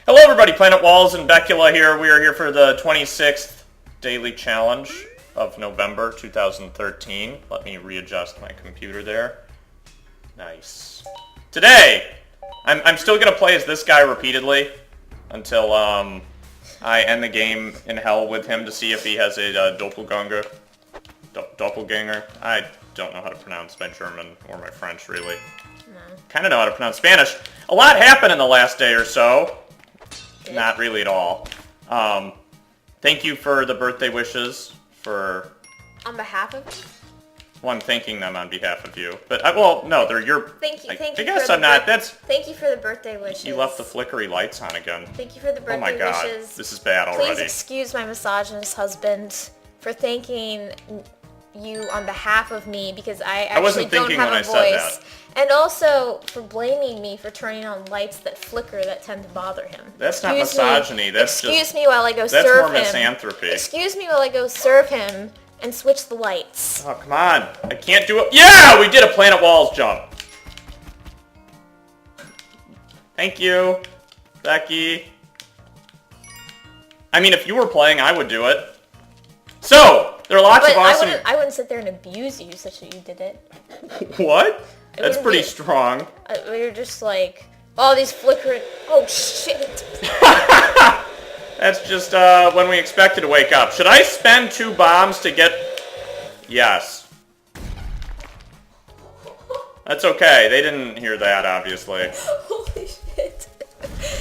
Hello everybody, PlanetWalls and Becula here. We are here for the 26th daily challenge of November 2013. Let me readjust my computer there. Nice. Today, I'm still going to play as this guy repeatedly until I end the game in hell with him to see if he has a doppelganger. Doppelganger? I don't know how to pronounce my German or my French, really. No. Kind of know how to pronounce Spanish. A lot happened in the last day or so. Not really at all. Thank you for the birthday wishes for... On behalf of me? Well, I'm thanking them on behalf of you. But, well, no, they're your... Thank you, I guess I'm not, that's... Thank you for the birthday wishes. You left the flickery lights on again. Thank you for the birthday wishes. Oh my god, this is bad already. Please excuse my misogynist husband for thanking you on behalf of me because I actually don't have a voice. And also for blaming me for turning on lights that flicker that tend to bother him. That's not misogyny. Excuse me while I go serve him. That's more misanthropy. Excuse me while I go serve him and switch the lights. Oh, come on. I can't do it. Yeah! We did a PlanetWalls jump. Thank you, Becky. I mean, if you were playing, I would do it. So, there are lots of awesome... I wouldn't sit there and abuse you such that you did it. What? That's pretty strong. You're just like, all these flickering... Oh, shit. That's just when we expected to wake up. Should I spend 2 bombs to get... Yes. That's okay. They didn't hear that, obviously. Holy shit.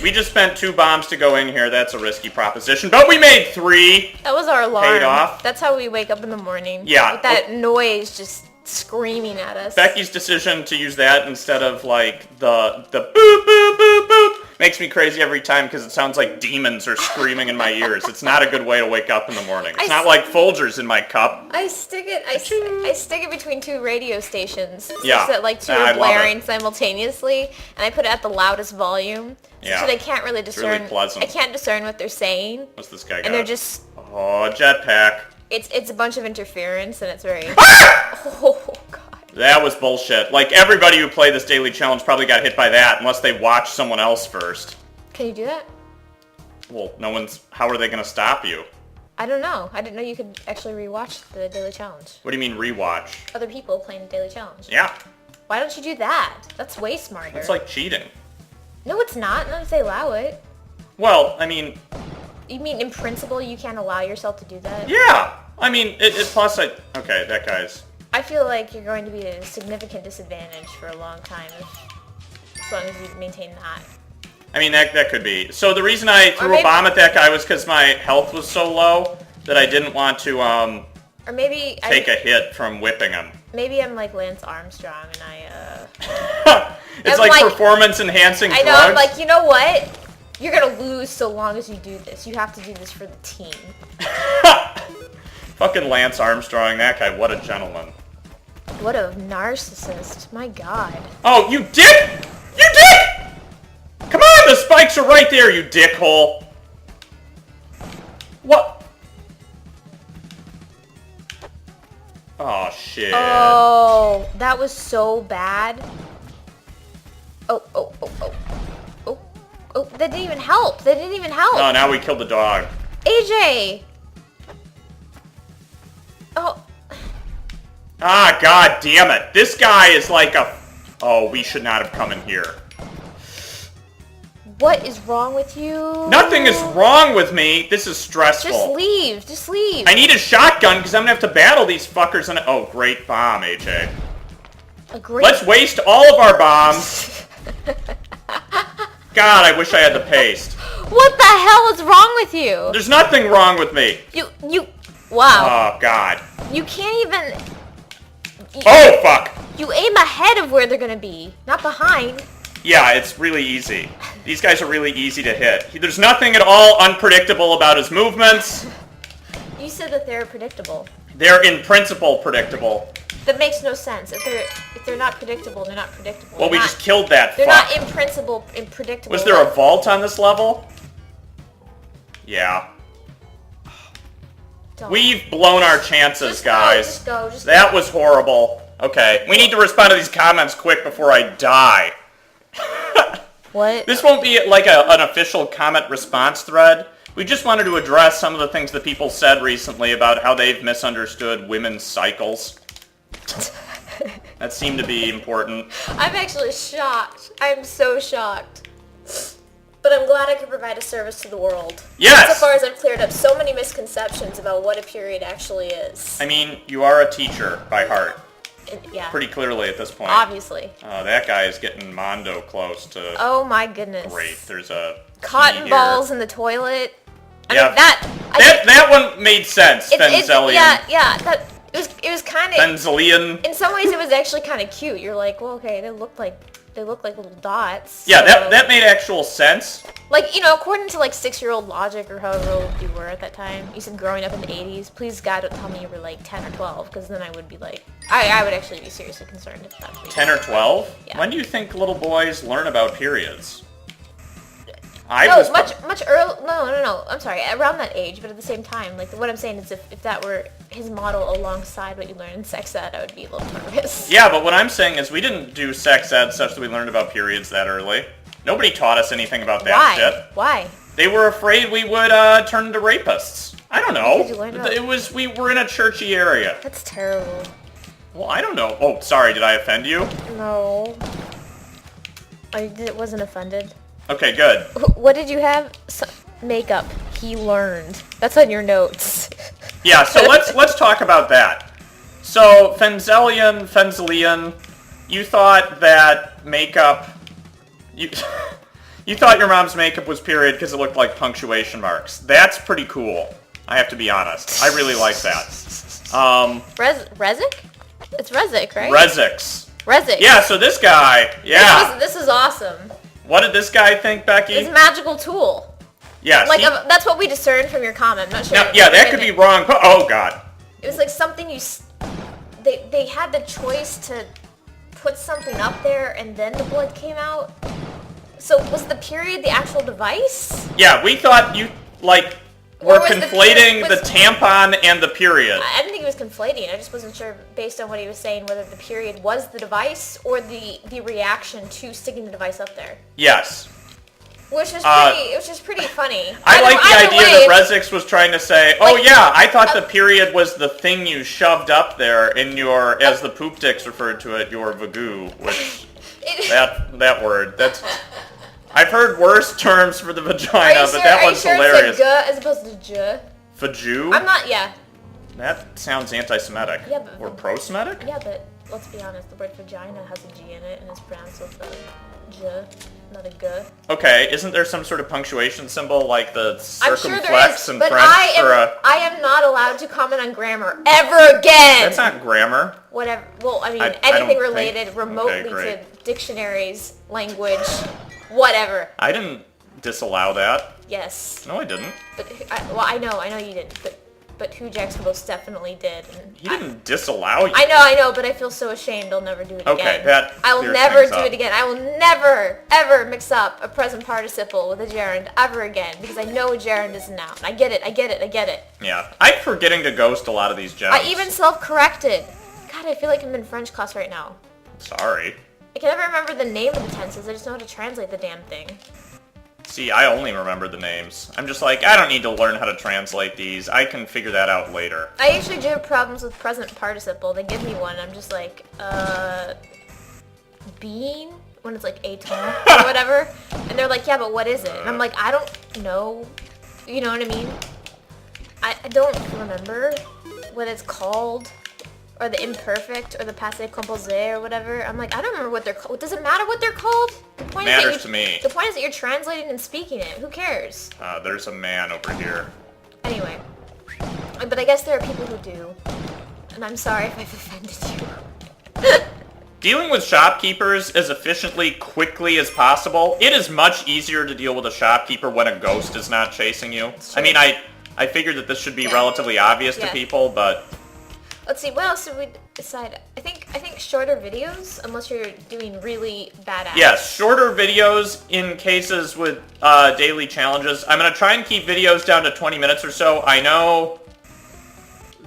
We just spent 2 bombs to go in here. That's a risky proposition. But we made 3. That was our alarm. Paid off. That's how we wake up in the morning. Yeah. With that noise just screaming at us. Becky's decision to use that instead of, like, the boop, boop, boop, boop makes me crazy every time because it sounds like demons are screaming in my ears. It's not a good way to wake up in the morning. It's not like Folgers in my cup. I stick it between 2 radio stations. Yeah. So that, like, 2 are blaring simultaneously, and I put it at the loudest volume. Yeah. So they can't really discern. It's really pleasant. I can't discern what they're saying. What's this guy got? And they're just... Oh, jetpack. It's a bunch of interference, and it's very... Oh, God. That was bullshit. Like, everybody who played this daily challenge probably got hit by that, unless they watched someone else first. Can you do that? Well, no one's... How are they going to stop you? I don't know. I didn't know you could actually rewatch the daily challenge. What do you mean, rewatch? Other people playing the daily challenge. Yeah. Why don't you do that? That's way smarter. It's like cheating. No, it's not. Not if they allow it. Well, I mean... You mean in principle you can't allow yourself to do that? Yeah! I mean, plus okay, that guy's... I feel like you're going to be at a significant disadvantage for a long time as long as you maintain that. I mean, that could be. So the reason I threw a bomb at that guy was because my health was so low that I didn't want to or maybe take a hit from whipping him. Maybe I'm like Lance Armstrong and It's like performance-enhancing drugs. I know, I'm like, you know what? You're going to lose so long as you do this. You have to do this for the team. Fucking Lance Armstrong, that guy, what a gentleman. What a narcissist. My god. Oh, you dick! You dick! Come on, the spikes are right there, you dickhole. What? Oh, shit. Oh, that was so bad. Oh, that didn't even help. That didn't even help. Oh, now we killed the dog. AJ! Oh. Ah, god damn it. This guy is like a... Oh, we should not have come in here. What is wrong with you? Nothing is wrong with me. This is stressful. Just leave. Just leave. I need a shotgun because I'm going to have to battle these fuckers. Oh, great bomb, AJ. Let's waste all of our bombs. God, I wish I had the paste. What the hell is wrong with you? There's nothing wrong with me. Wow. Oh, God. You can't even... Oh, fuck. You aim ahead of where they're going to be, not behind. Yeah, it's really easy. These guys are really easy to hit. There's nothing at all unpredictable about his movements. You said that they're predictable. They're in principle predictable. That makes no sense. If they're not predictable, they're not predictable. Well, we just killed that They're fuck. not in principle predictable. Was there a vault on this level? Yeah. We've blown our chances, guys. Just go. That was horrible. Okay, we need to respond to these comments quick before I die. What? This won't be like an official comment response thread. We just wanted to address some of the things that people said recently about how they've misunderstood women's cycles. That seemed to be important. I'm actually shocked. I'm so shocked. But I'm glad I could provide a service to the world. Yes! So far as I've cleared up so many misconceptions about what a period actually is. I mean, you are a teacher by heart. Yeah. Pretty clearly at this point. Obviously. That guy is getting Mondo close to... Oh my goodness. Great. There's a... Cotton balls in the toilet. I yeah. mean, that one made sense, Fenzelian. Yeah. It was kind of... Fenzelian. In some ways, it was actually kind of cute. You're like, well, okay, they look like little dots. Yeah, so. that made actual sense. Like, according to, 6-year-old logic or however old you were at that time, you said growing up in the 80s, please, God, don't tell me you were, 10 or 12, because then I would be I would actually be seriously concerned if that's what 10 or 12? Yeah. When do you think little boys learn about periods? Much early. No. I'm sorry. Around that age, but at the same time, what I'm saying is, if that were his model alongside what you learn in sex ed, I would be a little nervous. Yeah, but what I'm saying is, we didn't do sex ed such that we learned about periods that early. Nobody taught us anything about that shit. Why? They were afraid we would turn into rapists. I don't know. What did you learn about? We were in a churchy area. That's terrible. Well, I don't know. Oh, sorry. Did I offend you? No. I wasn't offended. Okay, good. What did you have? Makeup. He learned. That's on your notes. Yeah, so let's talk about that. So, Fenzelian, you thought that makeup... You thought your mom's makeup was period because it looked like punctuation marks. That's pretty cool. I have to be honest. I really like that. Rezik? It's Rezik, right? Rezik. Yeah, so this guy, yeah. This is awesome. What did this guy think, Becky? It's a magical tool. Yes. That's what we discerned from your comment. I'm not sure. No, yeah, that could be wrong. Oh, God. It was something they had the choice to put something up there and then the blood came out. So was the period the actual device? Yeah, we thought you, were conflating the tampon and the period. I didn't think he was conflating. I just wasn't sure, based on what he was saying, whether the period was the device or the reaction to sticking the device up there. Yes. Which is pretty funny. I like the idea that Rezix was trying to say, oh yeah, I thought the period was the thing you shoved up there in your, as the poop dicks referred to it, your vagoo, which, that word, that's... I've heard worse terms for the vagina, but that one's hilarious. It's like as opposed to j? Vagoo? I'm not, yeah. That sounds anti-Semitic. Yeah, but... Or pro-Semitic? Yeah, but let's be honest, the word vagina has a G in it, and it's pronounced with a j, not a g. Okay, isn't there some sort of punctuation symbol, like the circumflex I'm sure there is, in but French I am not allowed to comment on grammar ever again! That's not grammar. Whatever. Well, I mean, anything related remotely to dictionaries, language... Whatever. I didn't disallow that. Yes. No, I didn't. But I know you didn't. But Hugh Jackson most definitely did. And he didn't disallow you. I know, but I feel so ashamed. I'll never do it again. Okay, I will never do it again. I will never ever mix up a present participle with a gerund ever again because I know a gerund is a noun. I get it. Yeah, I'm forgetting to ghost a lot of these gems. I even self-corrected. God, I feel like I'm in French class right now. Sorry. I can never remember the name of the tenses. I just know how to translate the damn thing. See, I only remember the names. I'm just like, I don't need to learn how to translate these. I can figure that out later. I usually do have problems with present participle. They give me one. I'm just like, being? When it's like atone or whatever. And they're like, yeah, but what is it? And I'm like, I don't know. You know what I mean? I don't remember what it's called. Or the imperfect, or the passé composé, or whatever. I'm like, I don't remember what they're called. Does it matter what they're called? The point matters to me. The point is that you're translating and speaking it. Who cares? There's a man over here. Anyway. But I guess there are people who do. And I'm sorry if I've offended you. Dealing with shopkeepers as efficiently, quickly as possible. It is much easier to deal with a shopkeeper when a ghost is not chasing you. I mean, I figured that this should be relatively obvious to people, but... Let's see, what else did we decide? I think shorter videos, unless you're doing really badass. Yes, shorter videos in cases with daily challenges. I'm going to try and keep videos down to 20 minutes or so. I know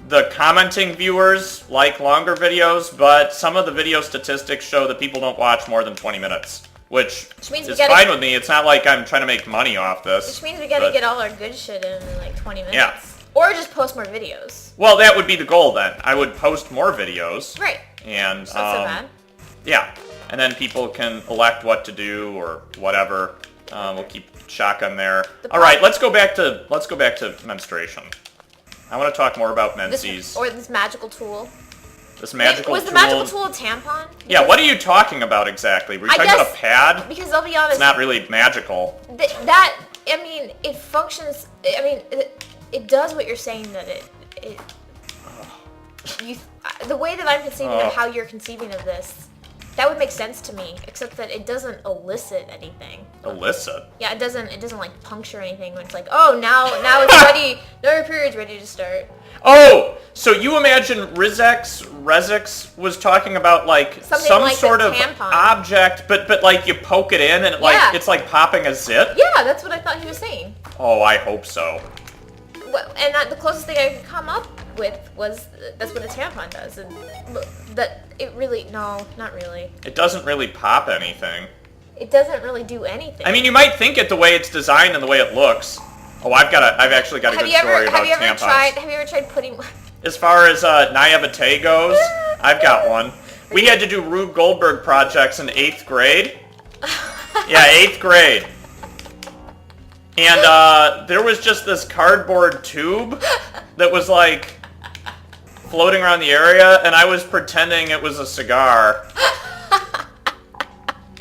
the commenting viewers like longer videos, but some of the video statistics show that people don't watch more than 20 minutes. which is fine with me. It's not like I'm trying to make money off this. Which means we gotta get all our good shit in like 20 minutes. Yeah. Or just post more videos. Well, that would be the goal then. I would post more videos. Right. And, so not so bad. Yeah. And then people can elect what to do or whatever. We'll keep shotgun there. All right, let's go back to menstruation. I want to talk more about menses. This magical tool. This magical tool. Was the magical tool a tampon? Yeah, what are you talking about exactly? Were you talking about a pad? Because I'll be honest, it's not really magical. I mean, it functions. I mean, it does what you're saying that the way that I'm conceiving of how you're conceiving of this, that would make sense to me, except that it doesn't elicit anything. Elicit? Yeah, it doesn't like puncture anything when it's like, oh, now it's ready, now your period's ready to start. Oh, so you imagine Rezix was talking about like some like sort of tampon object, but like you poke it in and it's like popping a zit? Yeah, that's what I thought he was saying. Oh, I hope so. Well, and the closest thing I could come up with was that's what a tampon does, and that it really not really. It doesn't really pop anything. It doesn't really do anything. I mean, you might think it the way it's designed and the way it looks. Oh, I've actually got a good story about tampons. Have you ever tried putting? As far as naivete goes, I've got one. We had to do Rube Goldberg projects in 8th grade. Yeah, 8th grade. And there was just this cardboard tube that was like floating around the area, and I was pretending it was a cigar.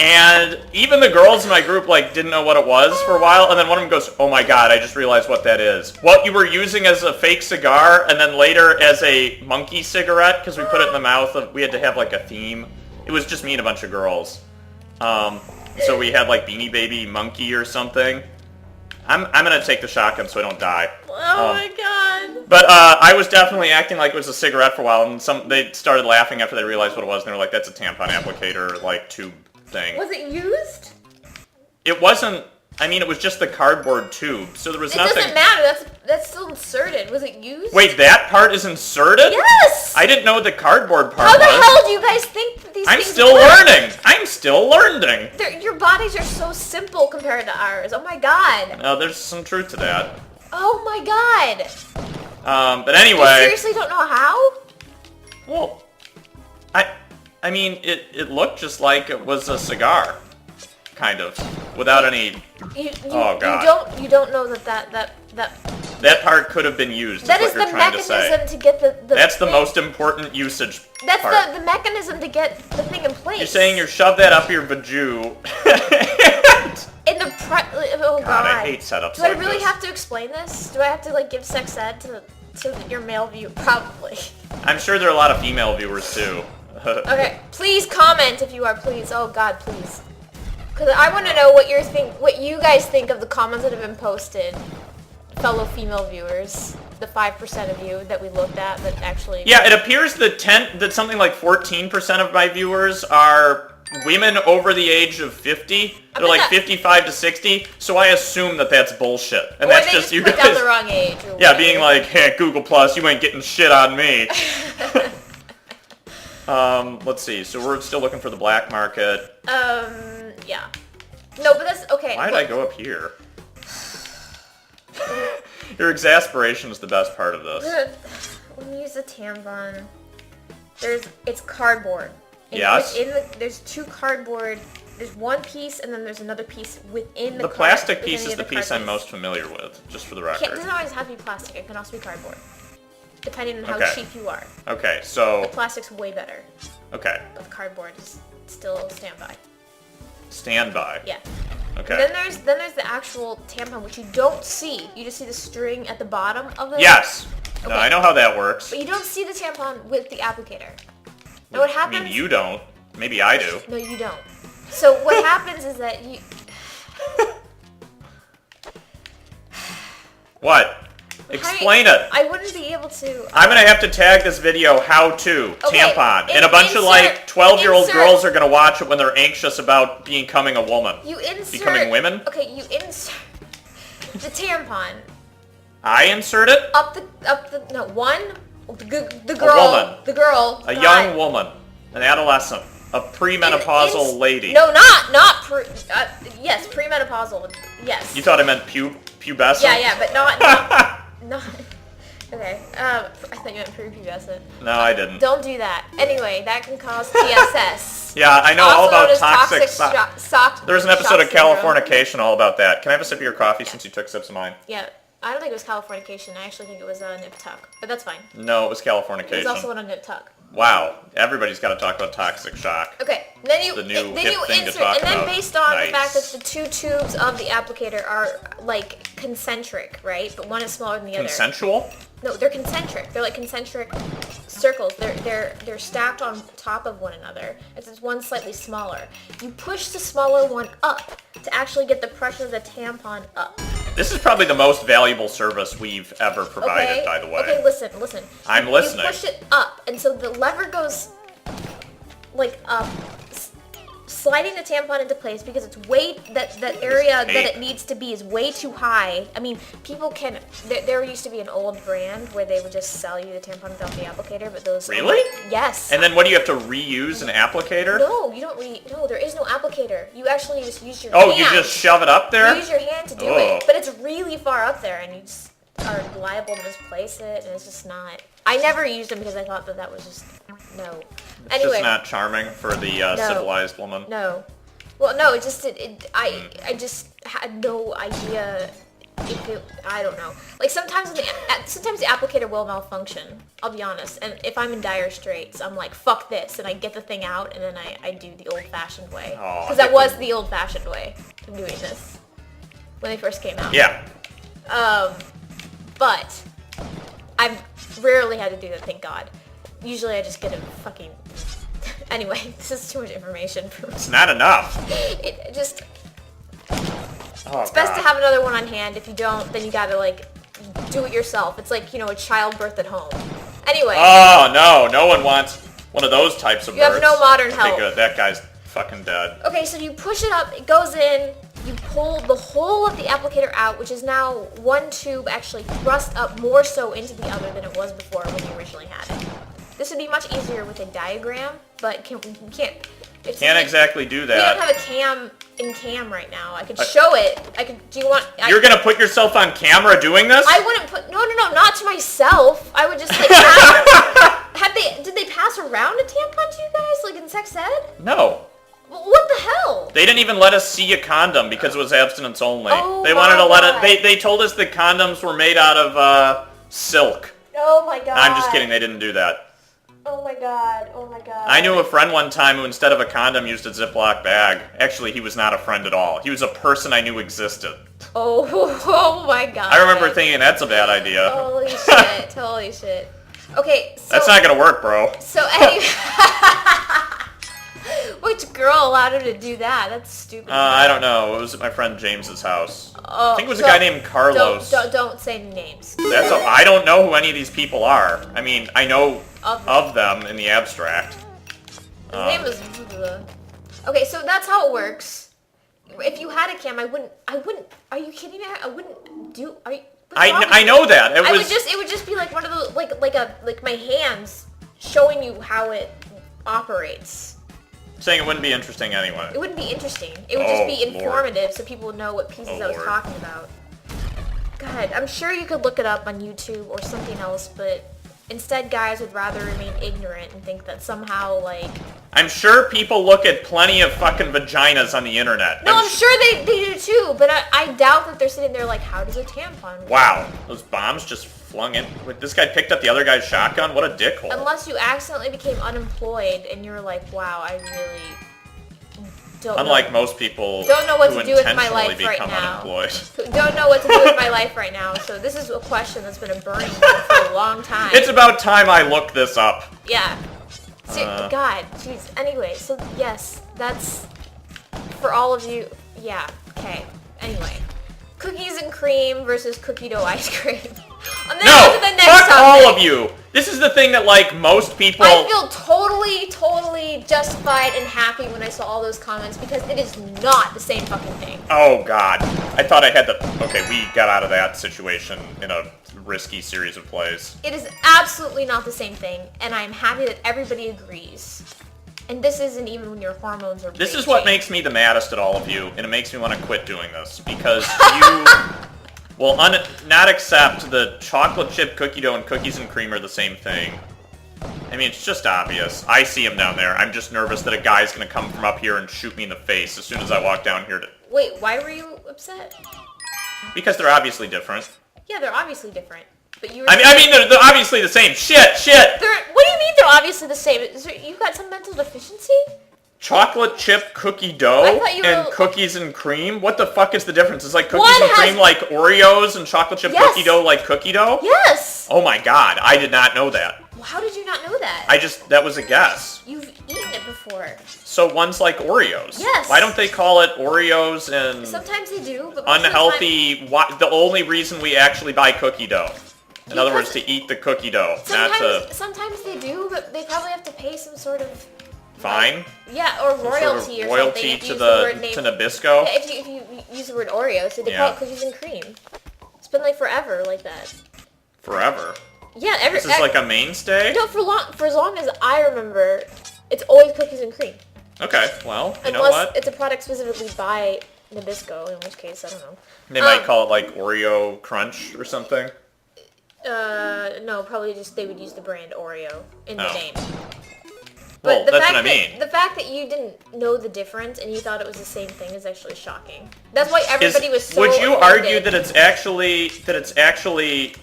And even the girls in my group like didn't know what it was for a while, and then one of them goes, "Oh my god, I just realized what that is. What you were using as a fake cigar, and then later as a monkey cigarette, because we put it in the mouth of, we had to have like a theme. It was just me and a bunch of girls. So we had like Beanie Baby Monkey or something. I'm gonna take the shotgun so I don't die. Oh my god. But I was definitely acting like it was a cigarette for a while, and they started laughing after they realized what it was, and they were like, "That's a tampon applicator, like, tube thing." Was it used? It wasn't. I mean, it was just the cardboard tube, so there was nothing. It doesn't matter. That's still inserted. Was it used? Wait, that part is inserted? Yes! I didn't know the cardboard part How was. the hell do you guys think these I'm things still work? learning. I'm still learning. Your bodies are so simple compared to ours. Oh my god. No, there's some truth to that. Oh my god. But anyway. You seriously don't know how? Well, I mean, it looked just like it was a cigar, kind of, without any. Oh god. You don't know that part could have been used. That is is what the you're trying to say. mechanism to get the That's thing. The most important usage. That's part. the mechanism to get the thing in place. You're saying you shove that up your vajoo. In the oh god. I hate setups. Do I really have to explain this? Do I have to like give sex ed to your male view? Probably. I'm sure there are a lot of female viewers too. Okay, please comment if you are, please. Oh god, please. Because I want to know what you guys think of the comments that have been posted, fellow female viewers, the 5% of you that we looked at that actually. Yeah, it appears that something like 14% of my viewers are women over the age of 50. They're like 55 to 60. So I assume that that's bullshit, and that's just you guys. Down the wrong age. Yeah, being like, "Hey, Google Plus, you ain't getting shit on me." Let's see. So we're still looking for the black market. Yeah. No, but that's okay. Why did I go up here? Your exasperation is the best part of this. When you use a tampon, it's cardboard. And yes. There's two cardboard. There's one piece, and then there's another piece within the. The plastic piece is the piece I'm most familiar with, just for the record. It doesn't always have to be plastic. It can also be cardboard, depending on how cheap you are. Okay, so. The plastic's way better. Okay. But cardboard is still standby. Standby. Yeah. Okay. Then there's the actual tampon, which you don't see. You just see the string at the bottom of it. Yes. Okay. No, I know how that works. But you don't see the tampon with the applicator. Now what happens? I mean, you don't. Maybe I do. No, you don't. So what happens is that you. What? Explain it. I wouldn't be able to. I'm gonna have to tag this video "How to Tampon," and a bunch of like 12-year-old girls are gonna watch it when they're anxious about becoming a woman. Becoming women. Okay, you insert the tampon. I insert it. The girl. A woman. The girl. A young woman. An adolescent. A premenopausal lady. No, yes, premenopausal. Yes. You thought I meant pubescent? Yeah, but not. Okay. I thought you meant prepubescent. No, I didn't. Don't do that. Anyway, that can cause TSS. Yeah, I know all about toxic There's an episode of syndrome. Californication all about that. Can I have a sip of your coffee since you took sips of mine? Yeah. I don't think it was Californication. I actually think it was Nip Tuck. But that's fine. No, it was Californication. There's also one on Nip Tuck. Wow. Everybody's got to talk about toxic shock. Okay. Then the new hip thing to talk and then about. based on Nice. the fact that the two tubes of the applicator are like concentric, right? But one is smaller than the other. Consensual? No, they're concentric. They're like concentric circles. They're stacked on top of one another. It's just one slightly smaller. You push the smaller one up to actually get the pressure of the tampon up. This is probably the most valuable service we've ever provided, Okay? by the way. Okay, listen. I'm listening. You push it up, and so the lever goes like up, sliding the tampon into place because it's way that area that it needs to be is way too high. I mean, people can. There used to be an old brand where they would just sell you the tampon without the applicator, but those Really? Yes. And then what do you have to reuse an applicator? No, you don't No, there is no applicator. You actually just use your Oh, hand. you just shove it up there? You use your hand to do Oh. it, but it's really far up there, and you just are liable to misplace it, and it's just not. I never used them because I thought that was just no. It's Anyway, just not charming for the civilized woman. no. Well, no, it just I just had no idea if it. I don't know. Like sometimes the applicator will malfunction. I'll be honest. And if I'm in dire straits, I'm like, fuck this, and I get the thing out, and then I do the old-fashioned way. Because that was the old-fashioned way of doing this when they first came out. Yeah. But I've rarely had to do that, thank God. Usually I just get a fucking... Anyway, this is too much information for me. It's not enough. It just... Oh, It's best to have another one on hand. If you don't, then you gotta, like, do it yourself. It's like, a childbirth at home. Anyway. Oh, no one wants one of those types of births. You have no modern help. Okay, good. That guy's fucking dead. Okay, so you push it up, it goes in, you pull the whole of the applicator out, which is now one tube actually thrust up more so into the other than it was before when you originally had it. This would be much easier with a diagram, but can't exactly do that. We don't have a cam right now. I could show it. Do you want... You're gonna put yourself on camera doing this? I wouldn't put... No, not to myself. I would just, like, did they pass around a tampon to you guys, like in sex ed? No. What the hell? They didn't even let us see a condom because it was abstinence only. Oh they wanted to let it... They told us the condoms were made out of, silk. Oh my god. I'm just kidding, they didn't do that. Oh my god. I knew a friend one time who instead of a condom used a Ziploc bag. Actually, he was not a friend at all. He was a person I knew existed. Oh my god. I remember thinking that's a bad idea. Holy shit. Okay, so... That's not gonna work, bro. So anyway... Which girl allowed her to do that? That's stupid. I don't know. It was at my friend James's house. Oh, I think it was a guy named Carlos. Don't say any names. I don't know who any of these people are. I mean, I know of them in the abstract. His name was... Okay, so that's how it works. If you had a cam, I wouldn't... Are you kidding me? I wouldn't do... I know that. It would just be like one of those... Like my hands showing you how it operates. Saying it wouldn't be interesting anyway. It wouldn't be interesting. It would just be informative so people would know what pieces I was talking about. God, I'm sure you could look it up on YouTube or something else, but instead guys would rather remain ignorant and think that somehow, like... I'm sure people look at plenty of fucking vaginas on the internet. No, I'm sure they do too, but I doubt that they're sitting there like, how does a tampon work? Wow, those bombs just flung in. This guy picked up the other guy's shotgun? What a dickhole. Unless you accidentally became unemployed and you're like, wow, I really don't Unlike most people don't know what to do with my intentionally life right become now. unemployed. Don't know what to do with my life right now. So this is a question that's been a burning one for a long time. It's about time I look this up. Yeah. God, jeez. Anyway, so yes, that's for all of you. Yeah, okay. Anyway. Cookies and cream versus cookie dough ice cream. And then on to the next fuck topic. all of you. This is the thing that, like, most people... I feel totally justified and happy when I saw all those comments because it is not the same fucking thing. Oh, God. I thought I had the... Okay, we got out of that situation in a risky series of plays. It is absolutely not the same thing, and I'm happy that everybody agrees. And this isn't even when your hormones are This is what makes me the maddest at all of you, and it makes me want to quit doing this, because you will not accept the chocolate chip cookie dough and cookies and cream are the same thing. I mean, it's just obvious. I see him down there. I'm just nervous that a guy's going to come from up here and shoot me in the face as soon as I walk down here. Wait, why were you upset? Because they're obviously different. Yeah, they're obviously different. But you were I mean, they're obviously the same. Shit! What do you mean they're obviously the same? You got some mental deficiency? Chocolate chip cookie dough and cookies and cream? What the fuck is the difference? It's like cookies and cream like Oreos and chocolate chip cookie dough like cookie dough? Yes! Oh my god, I did not know that. Well, how did you not know that? That was a guess. You've eaten it before. So one's like Oreos. Yes. Why don't they call it Oreos and... Sometimes they do, but... Unhealthy... The only reason we actually buy cookie dough. In other words, to eat the cookie dough, not to... Sometimes they do, but they probably have to pay some sort of... Fine? Yeah, or royalty sort of or royalty something. to Nabisco? Yeah, if you use the word Oreo, so they call it cookies and cream. It's been like forever like that. Forever? Yeah, This is like a mainstay? No, for as long as I remember, it's always cookies and cream. Okay, well, you know what? Unless it's a product specifically by Nabisco, in which case, I don't know. They might call it like Oreo Crunch or something? No, probably just they would use the brand Oreo in the name. Well, that's what I mean. The fact that you didn't know the difference and you thought it was the same thing is actually shocking. That's why everybody was so Would you offended. argue that it's actually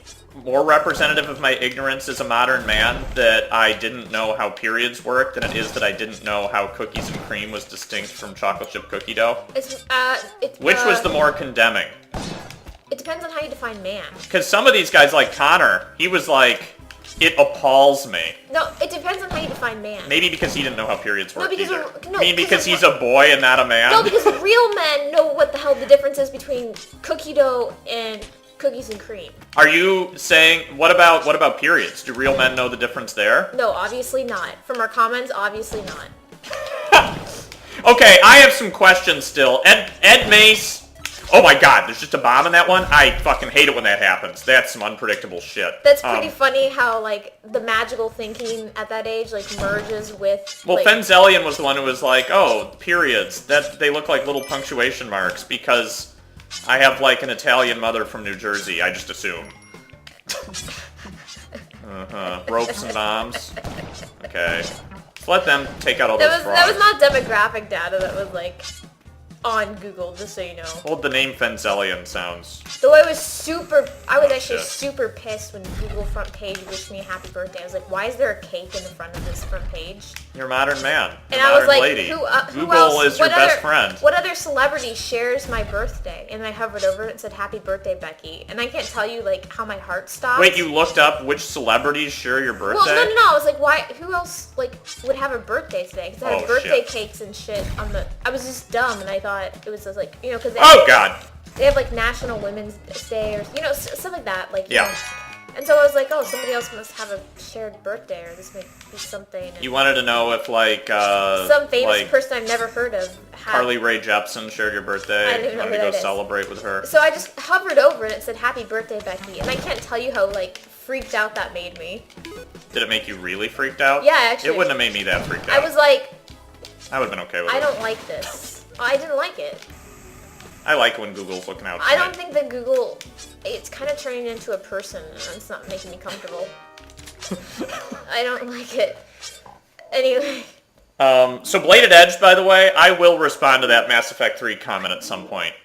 more representative of my ignorance as a modern man that I didn't know how periods worked than it is that I didn't know how cookies and cream was distinct from chocolate chip cookie dough? Which was the more condemning? It depends on how you define man. Because some of these guys, like Connor, he was like, it appalls me. No, it depends on how you define man. Maybe because he didn't know how periods worked either. Because he's a boy and not a man? No, because real men know what the hell the difference is between cookie dough and cookies and cream. Are you saying, what about periods? Do real men know the difference there? No, obviously not. From our comments, obviously not. Okay, I have some questions still. Ed Mace... Oh my god, there's just a bomb in that one? I fucking hate it when that happens. That's some unpredictable shit. That's pretty funny how, like, the magical thinking at that age, like, merges with... Well, Fenzelian was the one who was like, oh, periods. They look like little punctuation marks because I have, like, an Italian mother from New Jersey, I just assume. Ropes and bombs. Okay. So let them take out all those frogs. That was not demographic data, that was, like... on Google, just so you know. Well, the name Fenzelian sounds... Though I was actually super pissed when Google front page wished me a happy birthday. I was like, why is there a cake in the front of this front page? You're a modern man. And I was like, lady. who Google else? is your best friend. What other celebrity shares my birthday? And I hovered over it and said, happy birthday, Becky. And I can't tell you, like, how my heart stopped. Wait, you looked up which celebrities share your birthday? Well, no. I was like, why? Who else, like, would have a birthday today? Because I had birthday cakes and shit on the... I was just dumb, and I thought it was just, like, you know, because... Oh, God! They have, like, National Women's Day or, you know, stuff like that. Like, yeah. You know. And so I was like, oh, somebody else must have a shared birthday, or this might be something. You wanted to know if, like, some famous person I've never heard of had... Carly Rae Jepsen shared your birthday. I didn't even know who that is. Wanted to go celebrate with her. So I just hovered over it and it said, happy birthday, Becky. And I can't tell you how, like, freaked out that made me. Did it make you really freaked out? Yeah, actually. It wouldn't have made me that freaked out. I was like... I would have been okay with it. I don't like this. I didn't like it. I like when Google's looking out for I don't think that Google... It's kind of turning into a person, and it's not making me comfortable. I don't like it. Anyway. So Bladed Edge, by the way, I will respond to that Mass Effect 3 comment at some point.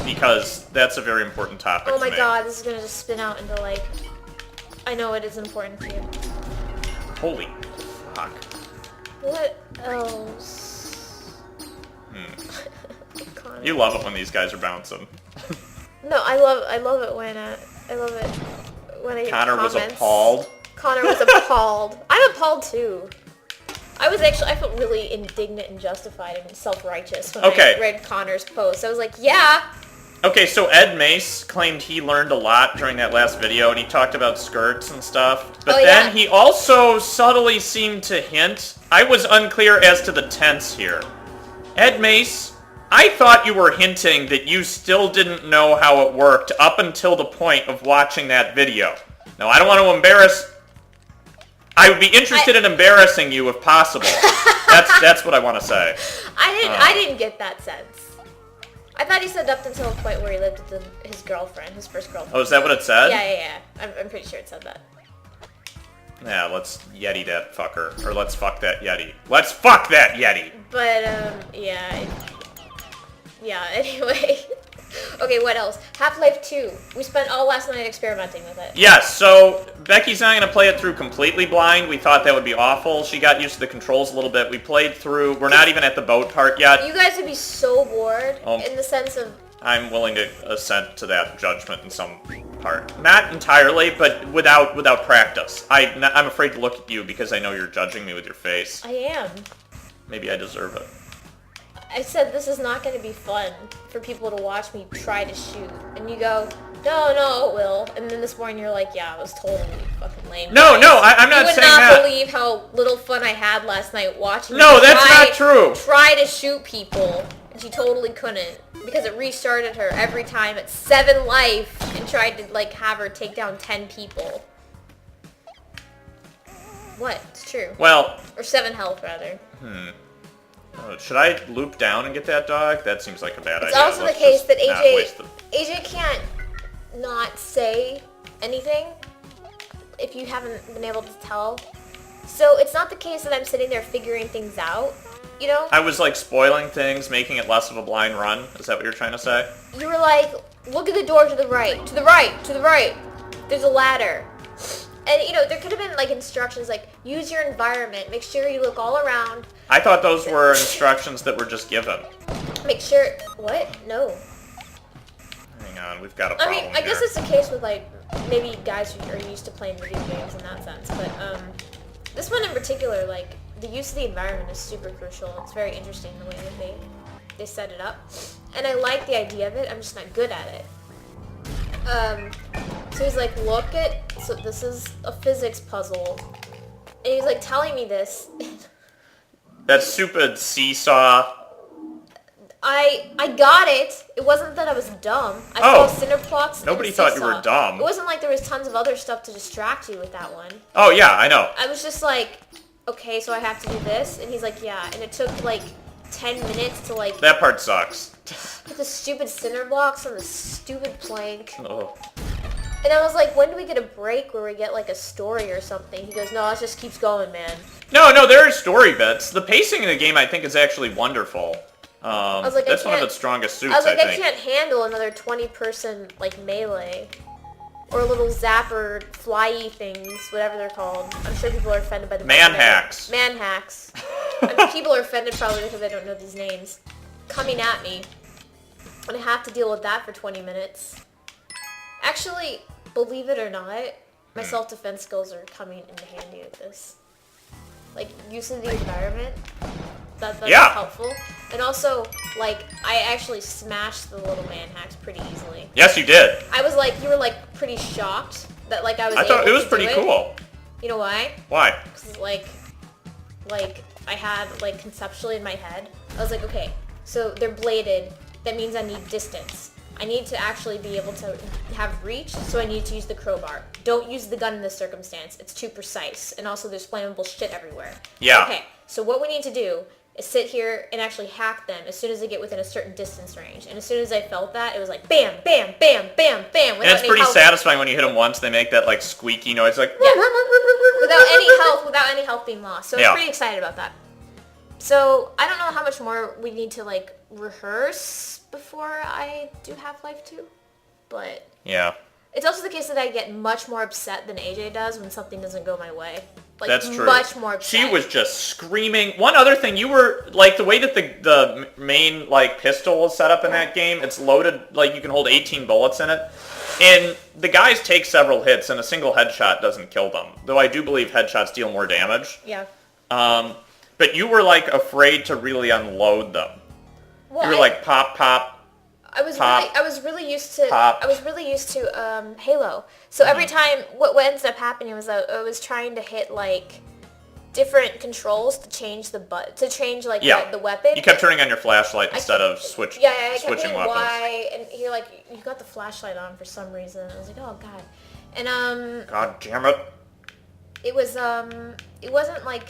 Because that's a very important topic to me. Oh my god, this is going to just spin out into, like... I know it is important to you. Holy fuck. What else? You love it when these guys are bouncing. No, I love it when I get Connor comments. was appalled. Connor was appalled. I'm appalled too. I felt really indignant and justified and self-righteous when I read Connor's post. I was like, yeah. Okay, so Ed Mace claimed he learned a lot during that last video, and he talked about skirts and stuff. But then he also subtly seemed to hint. I was unclear as to the tense here. Ed Mace, I thought you were hinting that you still didn't know how it worked up until the point of watching that video. Now, I don't want to embarrass... I would be interested in embarrassing you if possible. That's what I want to say. I didn't get that sense. I thought he said up until a point where he lived with his girlfriend, his first girlfriend. Oh, is that what it said? Yeah. I'm pretty sure it said that. Yeah, let's Yeti that fucker. Or let's fuck that Yeti. Let's fuck that Yeti! But, yeah. Yeah, anyway. Okay, what else? Half-Life 2. We spent all last night experimenting with it. Yes, so Becky's not going to play it through completely blind. We thought that would be awful. She got used to the controls a little bit. We played through. We're not even at the boat part yet. You guys would be so bored in the sense of... I'm willing to assent to that judgment in some part. Not entirely, but without practice. I'm afraid to look at you because I know you're judging me with your face. I am. Maybe I deserve it. I said this is not going to be fun for people to watch me try to shoot. And you go, no, it will. And then this morning you're like, yeah, it was totally fucking lame. No, I'm not saying that. You would not believe how little fun I had last night watching No, that's not true. Try to shoot people. And she totally couldn't. Because it restarted her every time at 7 life and tried to, like, have her take down 10 people. What? It's true. Well... Or 7 health, rather. Should I loop down and get that dog? That seems like a bad idea. It's also the case that AJ can't not say anything if you haven't been able to tell. So it's not the case that I'm sitting there figuring things out, you know? I was like spoiling things, making it less of a blind run. Is that what you're trying to say? You were like, look at the door to the right, to the right, to the right. There's a ladder. And, you know, there could have been, like, instructions like, use your environment, make sure you look all around. I thought those were instructions that were just given. Make sure... What? No. Hang on, we've got a problem I guess it's the case with, like, maybe guys who are used to playing video games in that sense. But, this one in particular, like, the use of the environment is super crucial. It's very interesting the way that they set it up. And I like the idea of it, I'm just not good at it. So he's like, so this is a physics puzzle. And he's like telling me this. That stupid seesaw. I got it. It wasn't that I was dumb. I saw cinder blocks. Nobody thought you were dumb. It wasn't like there was tons of other stuff to distract you with that one. Oh yeah, I know. I was just like, okay, so I have to do this? And he's like, yeah. And it took like 10 minutes to like... That part sucks. Put the stupid cinder blocks on the stupid plank. Oh. And I was like, when do we get a break where we get like a story or something? He goes, no, it just keeps going, man. No, there are story bits. The pacing in the game, I think, is actually wonderful. I was like, that's one of its strongest suits, I was like, I think. I can't handle another 20-person like melee. Or little zapper, fly-y things, whatever they're called. I'm sure people are offended by the man hacks. Man hacks. I mean, people are offended probably because I don't know these names. Coming at me. And I have to deal with that for 20 minutes. Actually, believe it or not, my self-defense skills are coming in handy with this. Like, use of the environment, that's helpful. And also, like, I actually smashed the little man hacks pretty easily. Yes, you did. I was like, you were like pretty shocked that like I was able to do it. I thought it was pretty cool. You know why? Why? Because like I had like conceptually in my head, I was like, okay, so they're bladed, that means I need distance. I need to actually be able to have reach, so I need to use the crowbar. Don't use the gun in this circumstance. It's too precise. And also there's flammable shit everywhere. Yeah. Okay, so what we need to do is sit here and actually hack them as soon as they get within a certain distance range. And as soon as I felt that, it was like bam, bam, bam, bam, bam. And it's pretty satisfying when you hit them once, they make that like squeaky noise like... Yeah. Without any health being lost. So I was pretty excited about that. So I don't know how much more we need to like rehearse before I do Half-Life 2, but yeah, it's also the case that I get much more upset than AJ does when something doesn't go my way. Like, that's true. Much more upset. She was just screaming. One other thing, you were like the way that the main like pistol is set up in that game. It's loaded like you can hold 18 bullets in it, and the guys take several hits, and a single headshot doesn't kill them. Though I do believe headshots deal more damage. Yeah. But you were like afraid to really unload them. Well, you were like pop, pop. I was really used to Halo. So every time, what ended up happening was I was trying to hit like different controls to change the the weapon. You kept turning on your flashlight instead of switching weapons. Why? And you're like, you got the flashlight on for some reason. I was like, oh god. And God damn it. It wasn't like...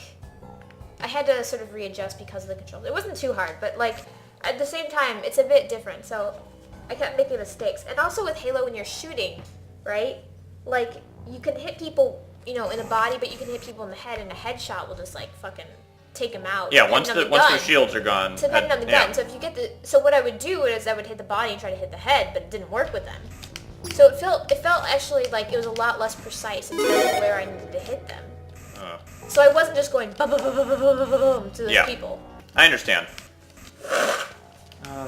I had to sort of readjust because of the controls. It wasn't too hard, but like, at the same time, it's a bit different, so I kept making mistakes. And also with Halo, when you're shooting, right? Like, you can hit people, you know, in the body, but you can hit people in the head, and a headshot will just, like, fucking take them out. Yeah, once their shields are gone. Depending on the gun. So if you get so what I would do is I would hit the body and try to hit the head, but it didn't work with them. So it felt actually like it was a lot less precise in terms of where I needed to hit them. So I wasn't just going boom, boom, boom, boom, boom, boom, boom to those people. I understand.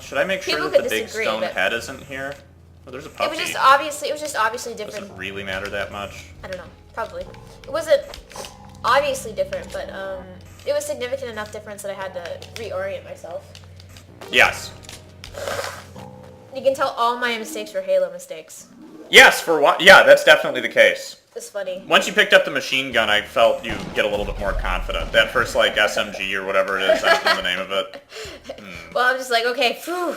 Should I make sure that the big stone head isn't here? Oh, there's a puppy. It was just obviously different. Does it really matter that much? I don't know. Probably. It wasn't obviously different, but it was significant enough difference that I had to reorient myself. Yes. You can tell all my mistakes were Halo mistakes. Yes, yeah, that's definitely the case. It's funny. Once you picked up the machine gun, I felt you get a little bit more confident. That first, like, SMG or whatever it is, I don't know the name of it. Well, I'm just like, okay, phew.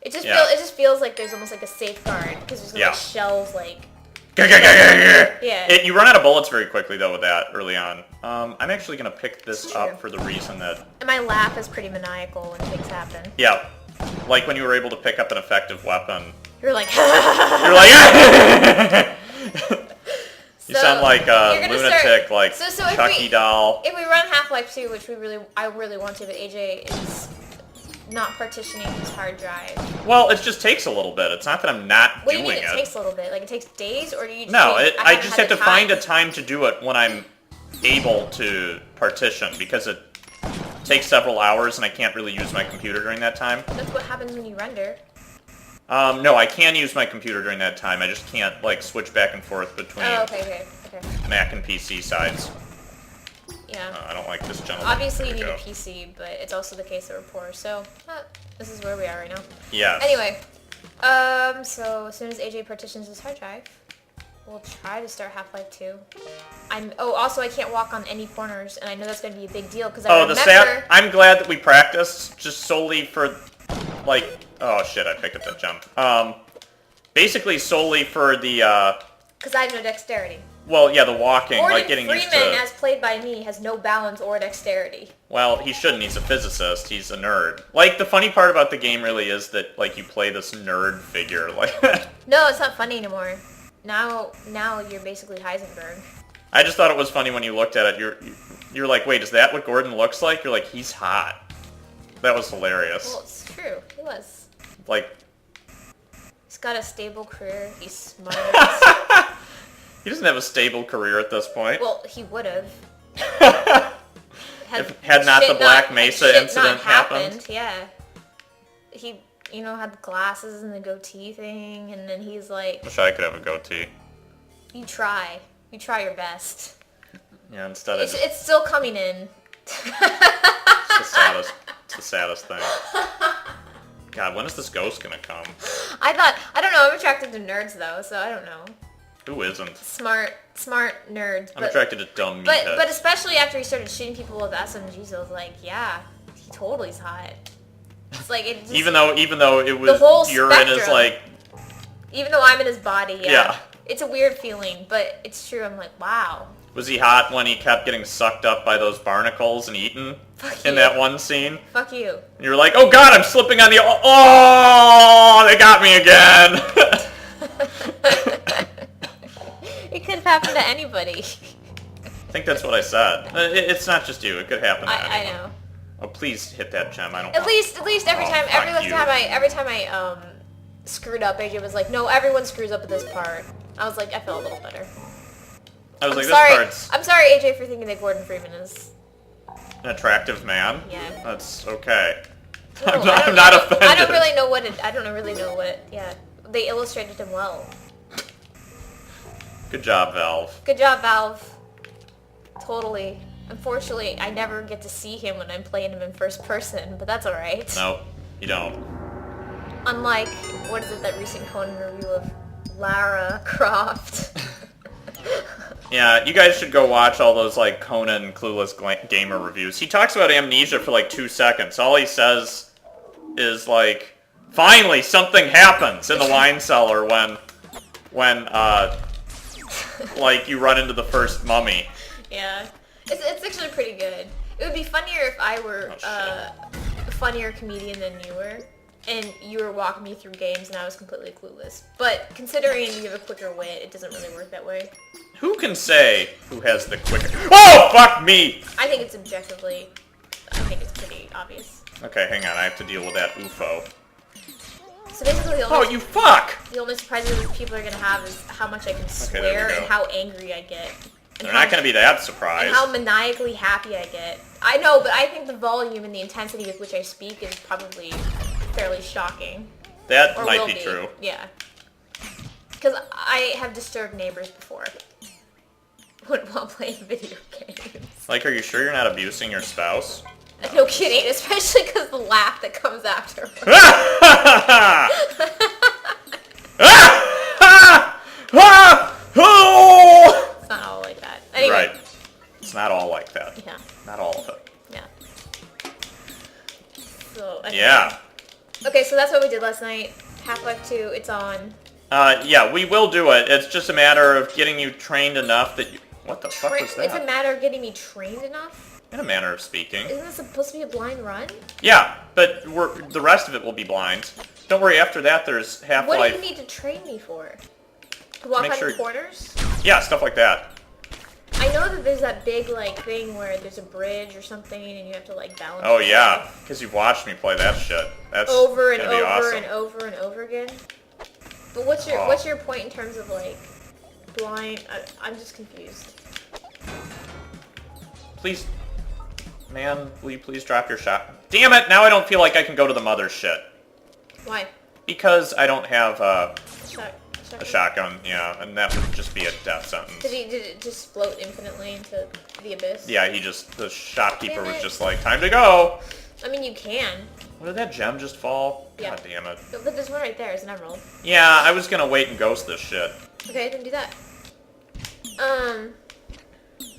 It just feels like there's almost like a safeguard, because there's like shells, like... Yeah. You run out of bullets very quickly, though, with that early on. I'm actually going to pick this up for the reason that... And my laugh is pretty maniacal when things happen. Yeah. Like when you were able to pick up an effective weapon. You're like... You're like... You sound like a lunatic, like Chucky doll. If we run Half-Life 2, which I really want to, but AJ is not partitioning his hard drive. Well, it just takes a little bit. It's not that I'm not doing it. What do you mean it takes a little bit? Like it takes days, or do you? No, I just have to find a time to do it when I'm able to partition, because it takes several hours and I can't really use my computer during that time. That's what happens when you render. No, I can use my computer during that time. I just can't, like, switch back and forth between okay. Mac and PC sides. Yeah. I don't like this gentleman. Obviously you need a PC, but it's also the case that we're poor, so this is where we are right now. Yeah. Anyway, so as soon as AJ partitions his hard drive, we'll try to start Half-Life 2. Also I can't walk on any corners, and I know that's going to be a big deal, because I remember... I'm glad that we practiced just solely for, like... Oh shit, I picked up that jump. Basically solely for the, Because I have no dexterity. Well, yeah, the walking, like getting used to... Freeman, as played by me, has no balance or dexterity. Well, he shouldn't. He's a physicist. He's a nerd. Like, the funny part about the game really is that, like, you play this nerd figure, like... No, it's not funny anymore. Now you're basically Heisenberg. I just thought it was funny when you looked at it. You're like, wait, is that what Gordon looks like? You're like, he's hot. That was hilarious. Well, it's true. He was. Like... He's got a stable career. He's smart. He doesn't have a stable career at this point. Well, he would have. Had not the Black Mesa incident happened. Yeah. He, had the glasses and the goatee thing, and then he's like... Wish I could have a goatee. You try. You try your best. Yeah, instead of... It's still coming in. It's the saddest thing. God, when is this ghost gonna come? I don't know, I'm attracted to nerds though, so I don't know. Who isn't? Smart nerds. I'm attracted to dumb meatheads. But especially after he started shooting people with SMGs, I was like, yeah, he totally is hot. It's like it just, even though it was the whole urine spectrum, is like... Even though I'm in his body, yeah. It's a weird feeling, but it's true. I'm like, wow. Was he hot when he kept getting sucked up by those barnacles and eaten in that one scene? Fuck you. And you're like, oh god, I'm slipping on the... Oh, they got me again! It could happen to anybody. I think that's what I said. It's not just you. It could happen to anyone. I know. Oh, please hit that gem. I don't. At least every time I screwed up, AJ was like, "No, everyone screws up at this part." I was like, I felt a little better. I was like, this part's... I'm sorry, AJ, for thinking that Gordon Freeman is an attractive man. Yeah. That's okay. No, I'm not offended. I don't really know what it. Yeah, they illustrated him well. Good job, Valve. Good job, Valve. Totally. Unfortunately, I never get to see him when I'm playing him in first person, but that's alright. No, you don't. Unlike, what is it, that recent Conan review of Lara Croft. Yeah, you guys should go watch all those, like, Conan Clueless Gamer reviews. He talks about amnesia for, like, 2 seconds. All he says is, like, finally something happens in the wine cellar when like, you run into the first mummy. Yeah. It's actually pretty good. It would be funnier if I were a funnier comedian than you were, and you were walking me through games and I was completely clueless. But considering you have a quicker wit, it doesn't really work that way. Who can say who has the quicker... Oh, fuck me! I think it's pretty obvious. Okay, hang on. I have to deal with that UFO. So basically, Oh, you fuck! The only surprises that people are going to have is how much I can swear and how angry I get. They're not going to be that surprised. And how maniacally happy I get. I know, but I think the volume and the intensity with which I speak is probably fairly shocking. That might be true. Yeah. Because I have disturbed neighbors before. While playing video games. Like, are you sure you're not abusing your spouse? No kidding, especially because the laugh that comes after. It's not all like that. Anyway. Right. It's not all like that. Yeah. Not all of it. Yeah. So, anyway. Yeah. Okay, so that's what we did last night. Half-Life 2, it's on. Yeah, we will do it. It's just a matter of getting you trained enough that you... What the fuck was that? It's a matter of getting me trained enough? In a manner of speaking. Isn't this supposed to be a blind run? Yeah, but the rest of it will be blind. Don't worry, after that there's Half-Life... What do you need to train me for? To walk on the corners? Yeah, stuff like that. I know that there's that big, like, thing where there's a bridge or something and you have to, like, balance. Oh, yeah, because you've watched me play that shit. That's over and gonna be over awesome. and over and over again. But what's your point in terms of, like, blind... I'm just confused. Please... Man, will you please drop your shot? Damn it! Now I don't feel like I can go to the mother shit. Why? Because I don't have a shotgun, yeah, and that would just be a death sentence. Did it just float infinitely into the abyss? Yeah, the shopkeeper was just like, time to go! I mean, you can. What, did that gem just fall? Yeah. God damn it. But there's one right there, it's an emerald. Yeah, I was gonna wait and ghost this shit. Okay, then do that.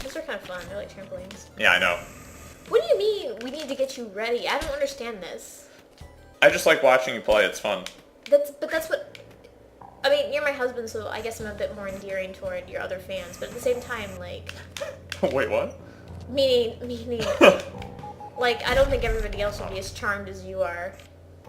Those are kind of fun, they're like trampolines. Yeah, I know. What do you mean, we need to get you ready? I don't understand this. I just like watching you play, it's fun. But that's what... I mean, you're my husband, so I guess I'm a bit more endearing toward your other fans, but at the same time, like... Wait, what? Meaning... like, I don't think everybody else would be as charmed as you are,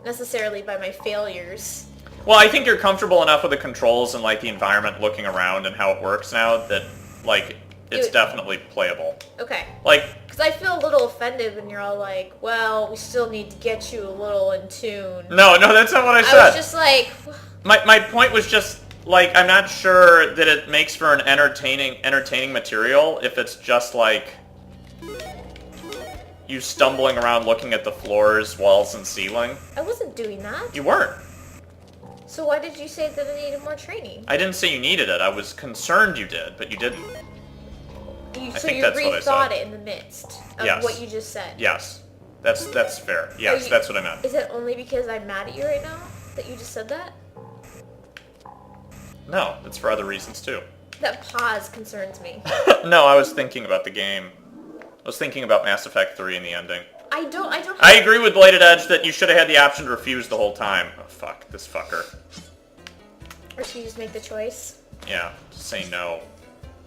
necessarily by my failures. Well, I think you're comfortable enough with the controls and, like, the environment looking around and how it works now that, like, it's definitely playable. Okay. Like... Because I feel a little offended when you're all like, well, we still need to get you a little in tune. No, that's not what I said. I was just like... My point was just, like, I'm not sure that it makes for an entertaining material if it's just, like, you stumbling around looking at the floors, walls, and ceiling. I wasn't doing that. You weren't. So why did you say that I needed more training? I didn't say you needed it. I was concerned you did, but you didn't. So you rethought it in the midst of what you just said? Yes. That's fair. Yes, that's what I meant. Is it only because I'm mad at you right now that you just said that? No, it's for other reasons too. That pause concerns me. No, I was thinking about the game. I was thinking about Mass Effect 3 and the ending. I agree with Bladed Edge that you should have had the option to refuse the whole time. Oh, fuck, this fucker. Or should you just make the choice? Yeah, just say no.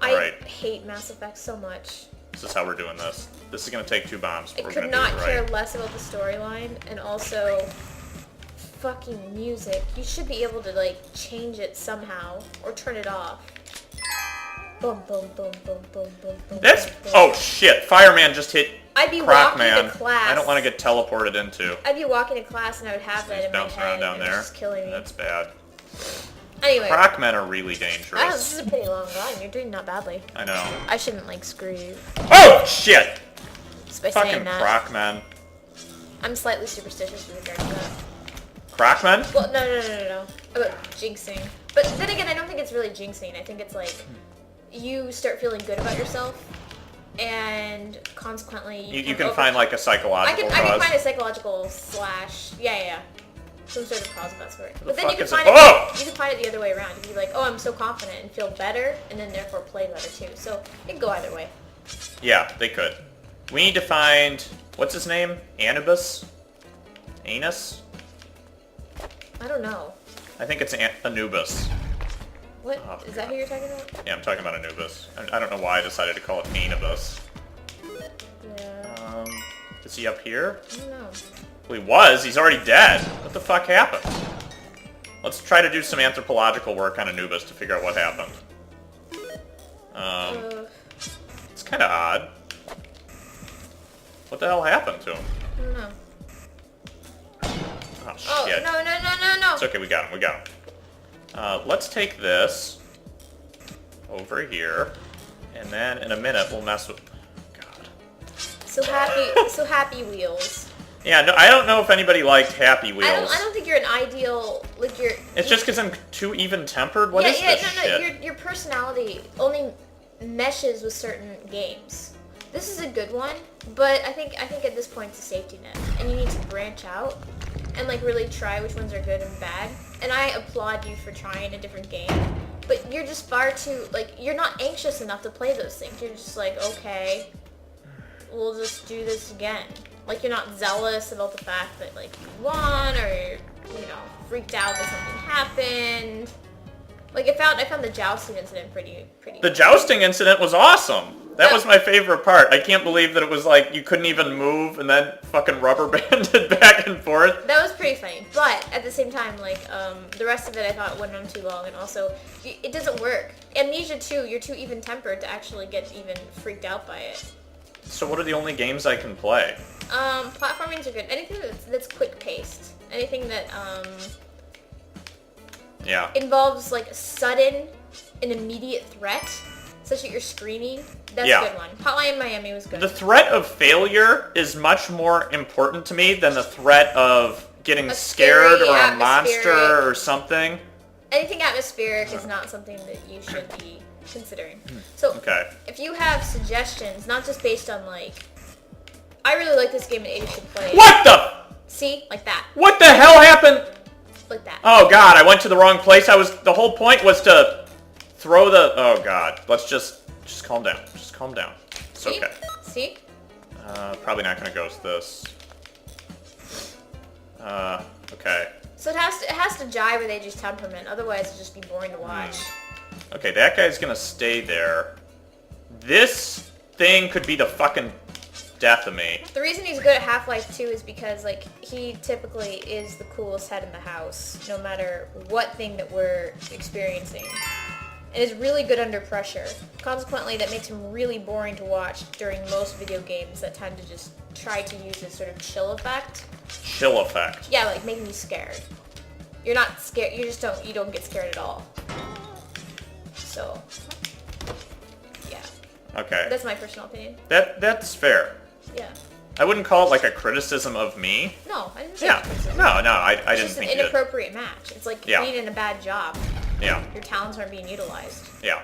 I hate Mass Effect so much. This is how we're doing this. This is going to take 2 bombs. I could not care less about the storyline, and also... fucking music. You should be able to, like, change it somehow. Or turn it off. Boom, boom, boom, boom, boom, boom, boom. That's... boom, boom. Oh, shit. Fireman just hit I'd be walking to class. I don't want to get teleported into. I'd be walking to class and I would have that in my head down and there. It's just killing me. That's bad. Anyway. Crocmen are really dangerous. Oh, this is a pretty long run. You're doing not badly. I know. I shouldn't, like, screw you. Oh, shit! Just by fucking saying that. Crocmen. I'm slightly superstitious with regard to that. Crocmen? Well, no. About jinxing. But then again, I don't think it's really jinxing. I think it's like, you start feeling good about yourself, and consequently you can find like a psychological cause. I can find a psychological slash, yeah. Some sort of cause of that sort. But then you can find it the other way around. You can be like, oh, I'm so confident and feel better, and then therefore play better too. So it can go either way. Yeah, they could. We need to find, what's his name? Anubis? Anus? I don't know. I think it's Anubis. What? Oh, is that who you're talking about? Yeah, I'm talking about Anubis. I don't know why I decided to call it Anubis. Yeah. Is he up here? I don't know. Well, he was. He's already dead. What the fuck happened? Let's try to do some anthropological work on Anubis to figure out what happened. It's kind of odd. What the hell happened to him? I don't know. Oh, shit. Oh, no. It's okay, we got him. Let's take this over here, and then in a minute we'll mess with... God. So happy wheels. Yeah, no, I don't know if anybody liked Happy Wheels. I don't think you're an ideal, like, you're... It's just because I'm too even-tempered? What is this shit? Your personality only meshes with certain games. This is a good one, but I think at this point it's a safety net, and you need to branch out and, like, really try which ones are good and bad. And I applaud you for trying a different game, but you're just far too, like, you're not anxious enough to play those things. You're just like, okay, we'll just do this again. Like, you're not zealous about the fact that, like, you won, or, you know, freaked out that something happened. Like, I found the jousting incident pretty... The jousting incident was awesome! That was my favorite part. I can't believe that it was like, you couldn't even move, and then fucking rubber banded back and forth. That was pretty funny, but at the same time, like, the rest of it I thought went on too long, and also, it doesn't work. Amnesia 2, you're too even-tempered to actually get even freaked out by it. So what are the only games I can play? Platformings are good. Anything that's quick-paced. Anything that, yeah. involves, like, sudden and immediate threat, such that you're screaming. That's a good one. Hotline Miami was good. The threat of failure is much more important to me than the threat of getting scared or a monster or something. Anything atmospheric is not something that you should be considering. So, if you have suggestions, not just based on, like, I really like this game and Ada should play it. What the? See? Like that. What the hell happened? Like that. Oh god, I went to the wrong place. The whole point was to throw the... Oh god. Let's just calm down. Just calm down. It's okay. See? Probably not gonna ghost this. Okay. So it has to jive with Age's temperament, otherwise it'd just be boring to watch. Okay, that guy's gonna stay there. This thing could be the fucking death of me. The reason he's good at Half-Life 2 is because, like, he typically is the coolest head in the house, no matter what thing that we're experiencing. And is really good under pressure. Consequently, that makes him really boring to watch during most video games that tend to just try to use this sort of chill effect. Chill effect? Yeah, like making you scared. You're not scared, you don't get scared at all. So, yeah. Okay. That's my personal opinion. That's fair. Yeah. I wouldn't call it like a criticism of me. No, I didn't say criticism. No, I didn't think it's just an inappropriate match. It's like being in a bad job. Yeah. Your talents aren't being utilized. Yeah.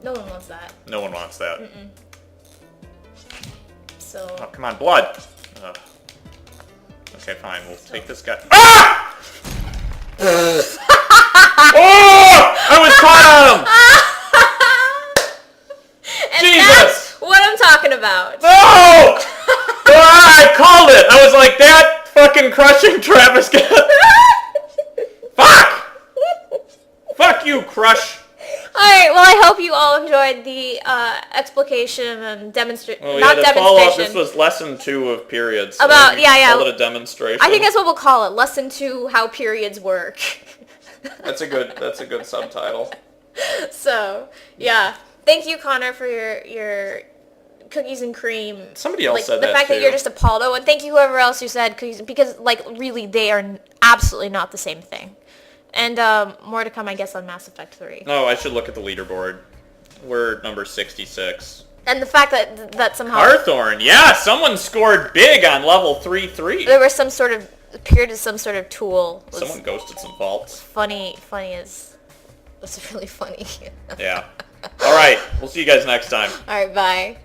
No one wants that. No one wants that. So... Oh, come on, blood! Ugh. Okay, fine, we'll take this guy. Ah! Oh! I was caught on him! And Jesus! that's what I'm talking about. No! I called it! I was like, that fucking crushing Travis guy. Fuck! Fuck you, Crush! Alright, well I hope you all enjoyed the explication and demonstration. Oh, yeah, follow-up, this was lesson 2 of periods. So about, call it a demonstration. I think that's what we'll call it. Lesson 2, how periods work. That's a good subtitle. So, yeah. Thank you, Connor, for your cookies and cream. Somebody else said that, the fact that you're just appalled. Oh, and thank you whoever else who said cookies, because, like, really, they are absolutely not the same thing. And more to come, I guess, on Mass Effect 3. Oh, I should look at the leaderboard. We're number 66. And the fact that somehow... Carthorne, yeah, someone scored big on level 3-3. There was some sort of... appeared as some sort of tool. Someone ghosted some vaults. Funny as... It's really funny. Yeah. Alright, we'll see you guys next time. Alright, bye.